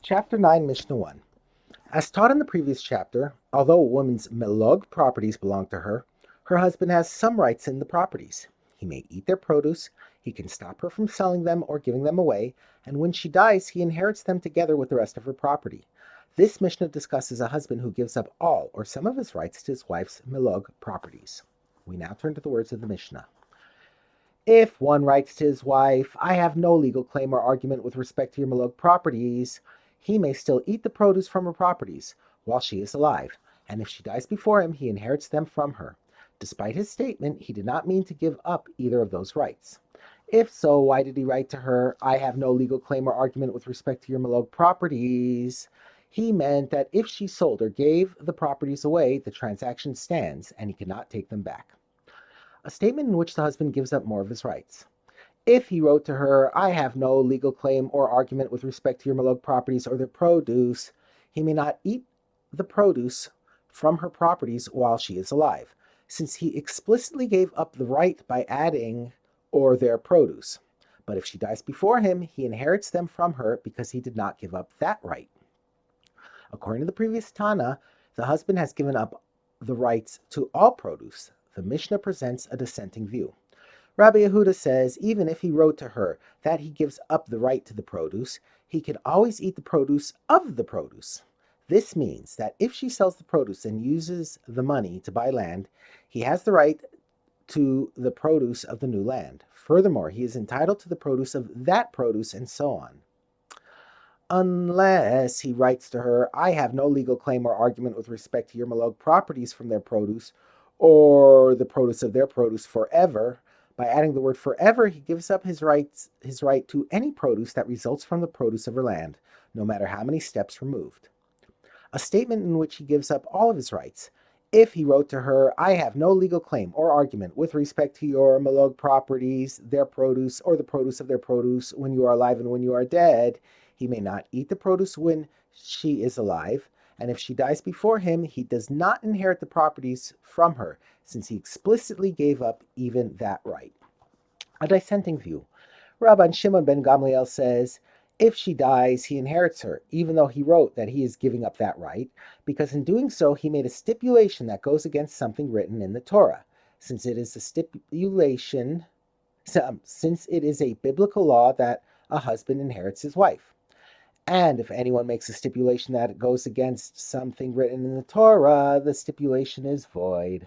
Chapter 9, Mishnah 1. As taught in the previous chapter, although a woman's melog properties belong to her, her husband has some rights in the properties. He may eat their produce, he can stop her from selling them or giving them away, and when she dies, he inherits them together with the rest of her property. This Mishnah discusses a husband who gives up all or some of his rights to his wife's melog properties. We now turn to the words of the Mishnah. If one writes to his wife, I have no legal claim or argument with respect to your melog properties, he may still eat the produce from her properties while she is alive, and if she dies before him, he inherits them from her. Despite his statement, he did not mean to give up either of those rights. If so, why did he write to her, I have no legal claim or argument with respect to your melog properties? He meant that if she sold or gave the properties away, the transaction stands, and he cannot take them back. A statement in which the husband gives up more of his rights. If he wrote to her, I have no legal claim or argument with respect to your melog properties or their produce, he may not eat the produce from her properties while she is alive, since he explicitly gave up the right by adding or their produce. But if she dies before him, he inherits them from her because he did not give up that right. According to the previous Tana, the husband has given up the rights to all produce. The Mishnah presents a dissenting view. Rabbi Yehuda says even if he wrote to her that he gives up the right to the produce, he can always eat the produce of the produce. This means that if she sells the produce and uses the money to buy land, he has the right to the produce of the new land. Furthermore, he is entitled to the produce of that produce and so on. Unless he writes to her, I have no legal claim or argument with respect to your melog properties from their produce or the produce of their produce forever. By adding the word forever, he gives up his right to any produce that results from the produce of her land, no matter how many steps removed. A statement in which he gives up all of his rights. If he wrote to her, I have no legal claim or argument with respect to your melog properties, their produce, or the produce of their produce when you are alive and when you are dead, he may not eat the produce when she is alive, and if she dies before him, he does not inherit the properties from her, since he explicitly gave up even that right. A dissenting view. Rabban Shimon ben Gamliel says, if she dies, he inherits her, even though he wrote that he is giving up that right, because in doing so, he made a stipulation that goes against something written in the Torah, since it is a biblical law that a husband inherits his wife. And if anyone makes a stipulation that goes against something written in the Torah, the stipulation is void.